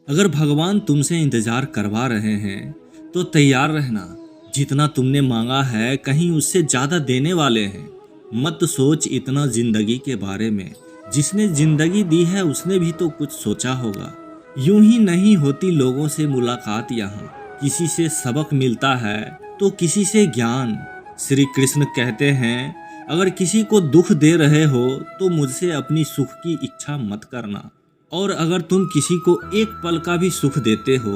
अगर भगवान तुमसे इंतजार करवा रहे हैं तो तैयार रहना। जितना तुमने मांगा है कहीं उससे ज्यादा देने वाले हैं। मत सोच इतना जिंदगी के बारे में। जिसने जिंदगी दी है उसने भी तो कुछ सोचा होगा। यूं ही नहीं होती लोगों से मुलाकात यहाँ। किसी से सबक मिलता है तो किसी से ज्ञान। श्री कृष्ण कहते हैं, अगर किसी को दुख दे रहे हो तो मुझसे अपनी सुख की इच्छा मत करना। और अगर तुम किसी को एक पल का भी सुख देते हो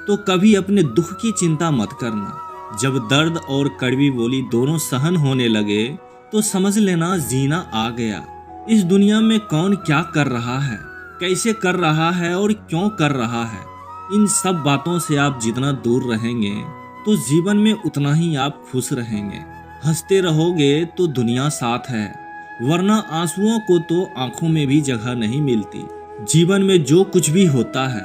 तो कभी अपने दुख की चिंता मत करना। जब दर्द और कड़वी बोली दोनों सहन होने लगे तो समझ लेना जीना आ गया। इस दुनिया में कौन क्या कर रहा है, कैसे कर रहा है और क्यों कर रहा है, इन सब बातों से आप जितना दूर रहेंगे तो जीवन में उतना ही आप खुश रहेंगे। हंसते रहोगे तो दुनिया साथ है, वरना आंसुओं को तो आंखों में भी जगह नहीं मिलती। जीवन में जो कुछ भी होता है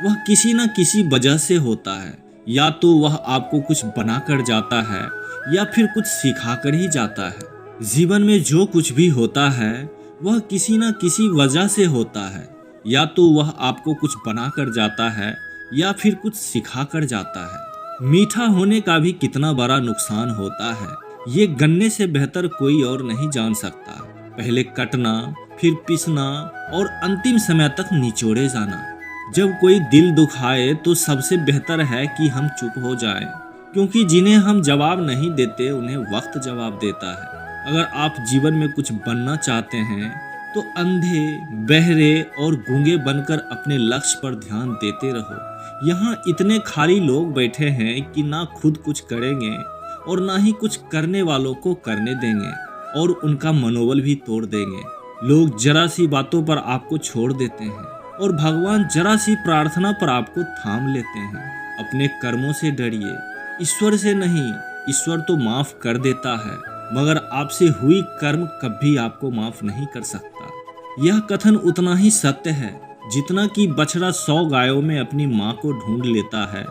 वह किसी न किसी वजह से होता है। या तो वह आपको कुछ बना कर जाता है या फिर कुछ सिखा कर ही जाता है। जीवन में जो कुछ भी होता है वह किसी न किसी वजह से होता है। या तो वह आपको कुछ बना कर जाता है या फिर कुछ सिखा कर जाता है। मीठा होने का भी कितना बड़ा नुकसान होता है ये गन्ने से बेहतर कोई और नहीं जान सकता। पहले कटना, फिर पिसना और अंतिम समय तक निचोड़े जाना। जब कोई दिल दुखाए तो सबसे बेहतर है कि हम चुप हो जाएं, क्योंकि जिन्हें हम जवाब नहीं देते उन्हें वक्त जवाब देता है। अगर आप जीवन में कुछ बनना चाहते हैं तो अंधे, बहरे और गूंगे बनकर अपने लक्ष्य पर ध्यान देते रहो। यहाँ इतने खाली लोग बैठे हैं कि ना खुद कुछ करेंगे और ना ही कुछ करने वालों को करने देंगे, और उनका मनोबल भी तोड़ देंगे। लोग जरा सी बातों पर आपको छोड़ देते हैं और भगवान जरा सी प्रार्थना पर आपको थाम लेते हैं। अपने कर्मों से डरिए, ईश्वर से नहीं। ईश्वर तो माफ कर देता है मगर आपसे हुई कर्म कभी आपको माफ नहीं कर सकता। यह कथन उतना ही सत्य है जितना कि बछड़ा 100 गायों में अपनी माँ को ढूंढ लेता है,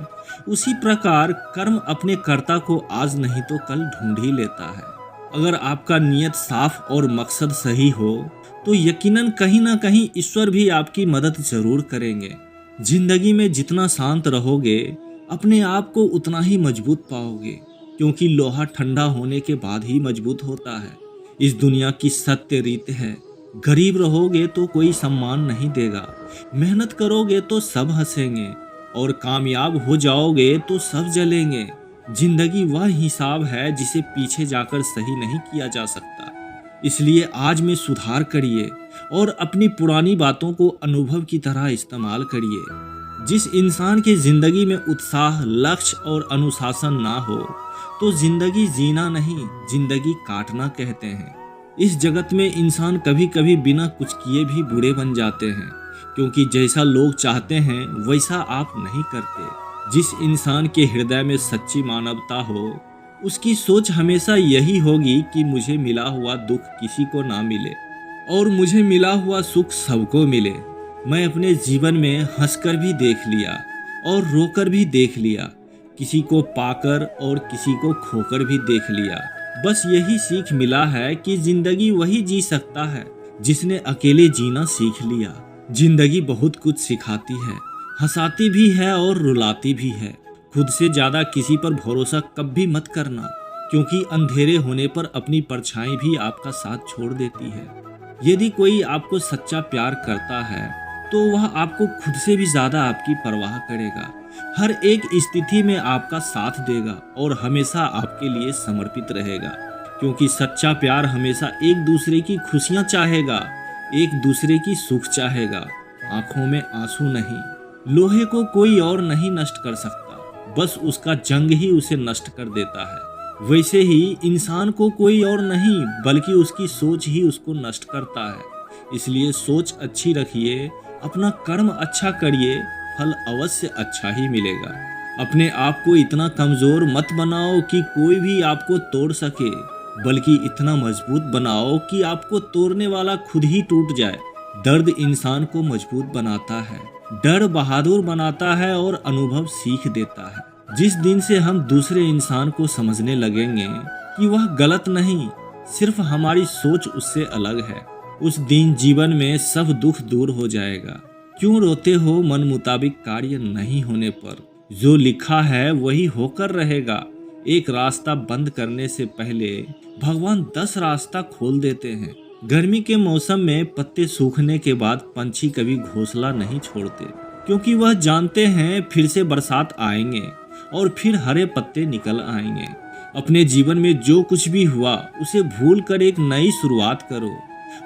उसी प्रकार कर्म अपने कर्ता को आज नहीं तो कल ढूंढ ही लेता है। अगर आपका नियत साफ और मकसद सही हो तो यकीनन कहीं ना कहीं ईश्वर भी आपकी मदद जरूर करेंगे। जिंदगी में जितना शांत रहोगे अपने आप को उतना ही मजबूत पाओगे, क्योंकि लोहा ठंडा होने के बाद ही मजबूत होता है। इस दुनिया की सत्य रीत है, गरीब रहोगे तो कोई सम्मान नहीं देगा, मेहनत करोगे तो सब हंसेंगे और कामयाब हो जाओगे तो सब जलेंगे। जिंदगी वह हिसाब है जिसे पीछे जाकर सही नहीं किया जा सकता। इसलिए आज में सुधार करिए और अपनी पुरानी बातों को अनुभव की तरह इस्तेमाल करिए। जिस इंसान की जिंदगी में उत्साह, लक्ष्य और अनुशासन ना हो तो जिंदगी जीना नहीं, जिंदगी काटना कहते हैं। इस जगत में इंसान कभी कभी बिना कुछ किए भी बुरे बन जाते हैं, क्योंकि जैसा लोग चाहते हैं वैसा आप नहीं करते। जिस इंसान के हृदय में सच्ची मानवता हो उसकी सोच हमेशा यही होगी कि मुझे मिला हुआ दुख किसी को ना मिले और मुझे मिला हुआ सुख सबको मिले। मैं अपने जीवन में हंसकर भी देख लिया और रोकर भी देख लिया, किसी को पाकर और किसी को खोकर भी देख लिया। बस यही सीख मिला है कि जिंदगी वही जी सकता है जिसने अकेले जीना सीख लिया। जिंदगी बहुत कुछ सिखाती है, हंसाती भी है और रुलाती भी है। खुद से ज्यादा किसी पर भरोसा कभी मत करना, क्योंकि अंधेरे होने पर अपनी परछाई भी आपका साथ छोड़ देती है। यदि कोई आपको सच्चा प्यार करता है तो वह आपको खुद से भी ज्यादा आपकी परवाह करेगा। हर एक स्थिति में आपका साथ देगा और हमेशा आपके लिए समर्पित रहेगा, क्योंकि सच्चा प्यार हमेशा एक दूसरे की खुशियां चाहेगा, एक दूसरे की सुख चाहेगा। आंखों में आंसू नहीं। लोहे को कोई और नहीं नष्ट कर सकता, बस उसका जंग ही उसे नष्ट कर देता है। वैसे ही इंसान को कोई और नहीं बल्कि उसकी सोच ही उसको नष्ट करता है। इसलिए सोच अच्छी रखिए, अपना कर्म अच्छा करिए, फल अवश्य अच्छा ही मिलेगा। अपने आप को इतना कमजोर मत बनाओ कि कोई भी आपको तोड़ सके, बल्कि इतना मजबूत बनाओ कि आपको तोड़ने वाला खुद ही टूट जाए। दर्द इंसान को मजबूत बनाता है, डर बहादुर बनाता है और अनुभव सीख देता है। जिस दिन से हम दूसरे इंसान को समझने लगेंगे कि वह गलत नहीं, सिर्फ हमारी सोच उससे अलग है, उस दिन जीवन में सब दुख दूर हो जाएगा। क्यों रोते हो मन मुताबिक कार्य नहीं होने पर? जो लिखा है वही होकर रहेगा। एक रास्ता बंद करने से पहले भगवान 10 रास्ता खोल देते हैं। गर्मी के मौसम में पत्ते सूखने के बाद पंछी कभी घोंसला नहीं छोड़ते, क्योंकि वह जानते हैं फिर से बरसात आएंगे और फिर हरे पत्ते निकल आएंगे। अपने जीवन में जो कुछ भी हुआ उसे भूल कर एक नई शुरुआत करो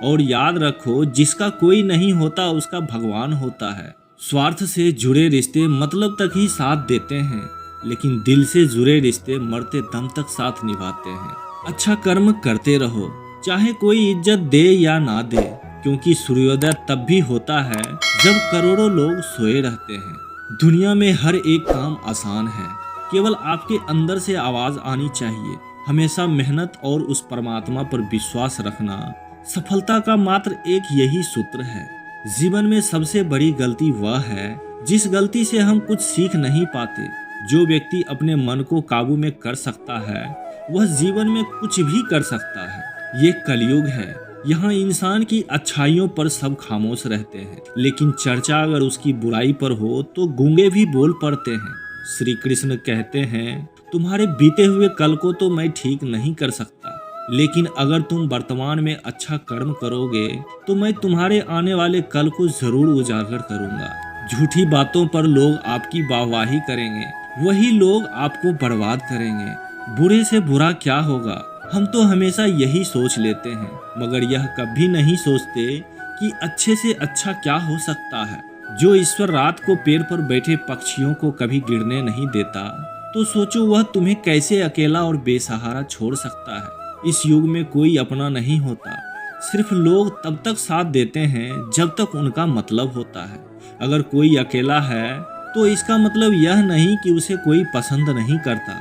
और याद रखो, जिसका कोई नहीं होता उसका भगवान होता है। स्वार्थ से जुड़े रिश्ते मतलब तक ही साथ देते हैं, लेकिन दिल से जुड़े रिश्ते मरते दम तक साथ निभाते हैं। अच्छा कर्म करते रहो, चाहे कोई इज्जत दे या ना दे, क्योंकि सूर्योदय तब भी होता है जब करोड़ों लोग सोए रहते हैं। दुनिया में हर एक काम आसान है, केवल आपके अंदर से आवाज आनी चाहिए। हमेशा मेहनत और उस परमात्मा पर विश्वास रखना सफलता का मात्र एक यही सूत्र है। जीवन में सबसे बड़ी गलती वह है जिस गलती से हम कुछ सीख नहीं पाते। जो व्यक्ति अपने मन को काबू में कर सकता है वह जीवन में कुछ भी कर सकता है। ये कलयुग है, यहाँ इंसान की अच्छाइयों पर सब खामोश रहते हैं, लेकिन चर्चा अगर उसकी बुराई पर हो तो गूंगे भी बोल पड़ते हैं। श्री कृष्ण कहते हैं, तुम्हारे बीते हुए कल को तो मैं ठीक नहीं कर सकता, लेकिन अगर तुम वर्तमान में अच्छा कर्म करोगे तो मैं तुम्हारे आने वाले कल को जरूर उजागर करूंगा। झूठी बातों पर लोग आपकी वाहवाही करेंगे, वही लोग आपको बर्बाद करेंगे। बुरे से बुरा क्या होगा, हम तो हमेशा यही सोच लेते हैं, मगर यह कभी नहीं सोचते कि अच्छे से अच्छा क्या हो सकता है। जो ईश्वर रात को पेड़ पर बैठे पक्षियों को कभी गिरने नहीं देता, तो सोचो वह तुम्हें कैसे अकेला और बेसहारा छोड़ सकता है। इस युग में कोई अपना नहीं होता, सिर्फ लोग तब तक साथ देते हैं जब तक उनका मतलब होता है। अगर कोई अकेला है तो इसका मतलब यह नहीं कि उसे कोई पसंद नहीं करता,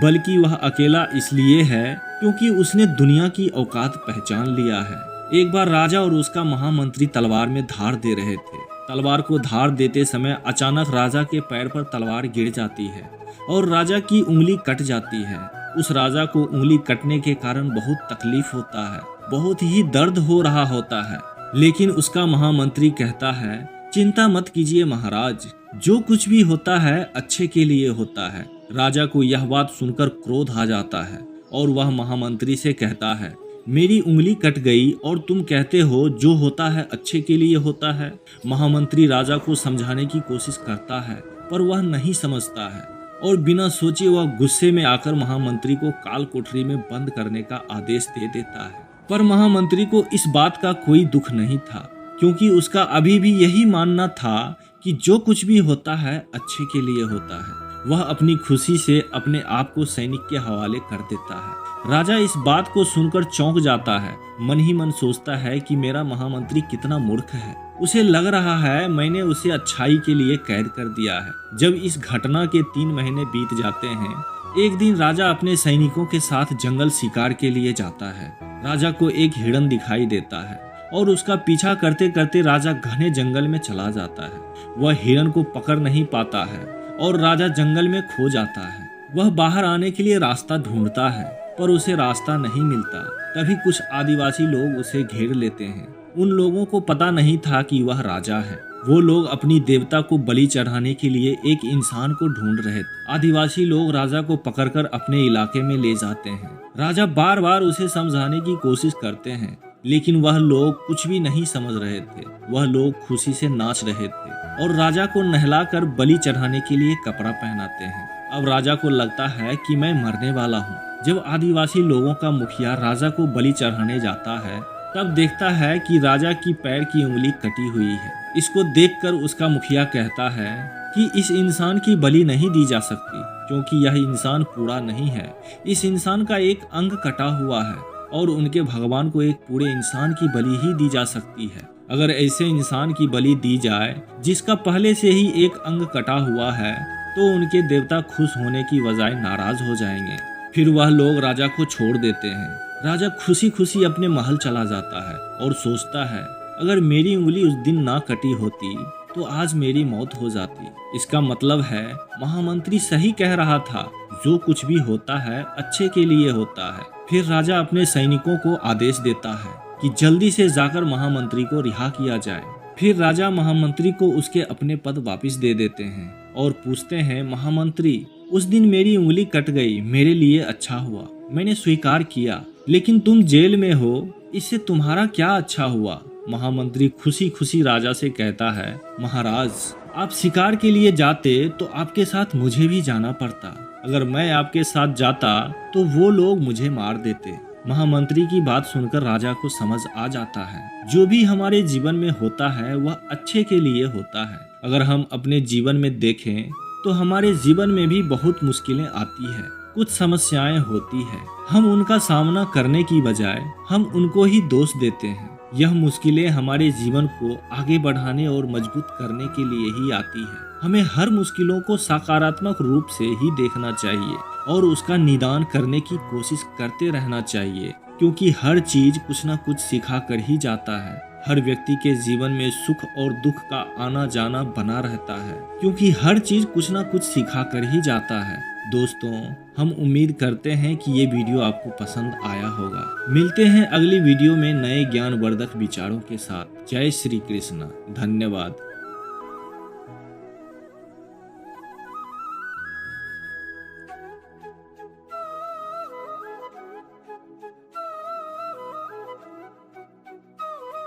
बल्कि वह अकेला इसलिए है क्योंकि उसने दुनिया की औकात पहचान लिया है। एक बार राजा और उसका महामंत्री तलवार में धार दे रहे थे। तलवार को धार देते समय अचानक राजा के पैर पर तलवार गिर जाती है और राजा की उंगली कट जाती है। उस राजा को उंगली कटने के कारण बहुत तकलीफ होता है, बहुत ही दर्द हो रहा होता है, लेकिन उसका महामंत्री कहता है, चिंता मत कीजिए महाराज, जो कुछ भी होता है अच्छे के लिए होता है। राजा को यह बात सुनकर क्रोध आ जाता है और वह महामंत्री से कहता है, मेरी उंगली कट गई और तुम कहते हो जो होता है अच्छे के लिए होता है। महामंत्री राजा को समझाने की कोशिश करता है पर वह नहीं समझता है और बिना सोचे वह गुस्से में आकर महामंत्री को काल कोठरी में बंद करने का आदेश दे देता है। पर महामंत्री को इस बात का कोई दुख नहीं था, क्योंकि उसका अभी भी यही मानना था कि जो कुछ भी होता है अच्छे के लिए होता है। वह अपनी खुशी से अपने आप को सैनिक के हवाले कर देता है। राजा इस बात को सुनकर चौंक जाता है, मन ही मन सोचता है कि मेरा महामंत्री कितना मूर्ख है। उसे लग रहा है मैंने उसे अच्छाई के लिए कैद कर दिया है। जब इस घटना के 3 महीने बीत जाते हैं, एक दिन राजा अपने सैनिकों के साथ जंगल शिकार के लिए जाता है। राजा को एक हिरन दिखाई देता है और उसका पीछा करते करते राजा घने जंगल में चला जाता है। वह हिरन को पकड़ नहीं पाता है और राजा जंगल में खो जाता है। वह बाहर आने के लिए रास्ता ढूंढता है पर उसे रास्ता नहीं मिलता। तभी कुछ आदिवासी लोग उसे घेर लेते हैं। उन लोगों को पता नहीं था कि वह राजा है। वो लोग अपनी देवता को बलि चढ़ाने के लिए एक इंसान को ढूंढ रहे थे। आदिवासी लोग राजा को पकड़कर अपने इलाके में ले जाते हैं। राजा बार बार उसे समझाने की कोशिश करते हैं, लेकिन वह लोग कुछ भी नहीं समझ रहे थे। वह लोग खुशी से नाच रहे थे और राजा को नहलाकर बलि चढ़ाने के लिए कपड़ा पहनाते हैं। अब राजा को लगता है कि मैं मरने वाला हूँ। जब आदिवासी लोगों का मुखिया राजा को बलि चढ़ाने जाता है, तब देखता है कि राजा की पैर की उंगली कटी हुई है। इसको देखकर उसका मुखिया कहता है कि इस इंसान की बलि नहीं दी जा सकती, क्योंकि यह इंसान पूरा नहीं है। इस इंसान का एक अंग कटा हुआ है और उनके भगवान को एक पूरे इंसान की बलि ही दी जा सकती है। अगर ऐसे इंसान की बलि दी जाए जिसका पहले से ही एक अंग कटा हुआ है, तो उनके देवता खुश होने की बजाय नाराज हो जाएंगे। फिर वह लोग राजा को छोड़ देते हैं। राजा खुशी खुशी अपने महल चला जाता है और सोचता है, अगर मेरी उंगली उस दिन ना कटी होती तो आज मेरी मौत हो जाती। इसका मतलब है महामंत्री सही कह रहा था, जो कुछ भी होता है अच्छे के लिए होता है। फिर राजा अपने सैनिकों को आदेश देता है कि जल्दी से जाकर महामंत्री को रिहा किया जाए। फिर राजा महामंत्री को उसके अपने पद वापस दे देते हैं और पूछते हैं, महामंत्री, उस दिन मेरी उंगली कट गई, मेरे लिए अच्छा हुआ, मैंने स्वीकार किया, लेकिन तुम जेल में हो, इससे तुम्हारा क्या अच्छा हुआ? महामंत्री खुशी खुशी राजा से कहता है, महाराज, आप शिकार के लिए जाते तो आपके साथ मुझे भी जाना पड़ता। अगर मैं आपके साथ जाता तो वो लोग मुझे मार देते। महामंत्री की बात सुनकर राजा को समझ आ जाता है, जो भी हमारे जीवन में होता है वह अच्छे के लिए होता है। अगर हम अपने जीवन में देखें तो हमारे जीवन में भी बहुत मुश्किलें आती है, कुछ समस्याएं होती है। हम उनका सामना करने की बजाय हम उनको ही दोष देते हैं। यह मुश्किलें हमारे जीवन को आगे बढ़ाने और मजबूत करने के लिए ही आती है। हमें हर मुश्किलों को सकारात्मक रूप से ही देखना चाहिए और उसका निदान करने की कोशिश करते रहना चाहिए, क्योंकि हर चीज कुछ न कुछ सिखा कर ही जाता है। हर व्यक्ति के जीवन में सुख और दुख का आना जाना बना रहता है, क्योंकि हर चीज कुछ न कुछ सिखा कर ही जाता है। दोस्तों, हम उम्मीद करते हैं कि ये वीडियो आपको पसंद आया होगा। मिलते हैं अगली वीडियो में नए ज्ञानवर्धक विचारों के साथ। जय श्री कृष्ण। धन्यवाद।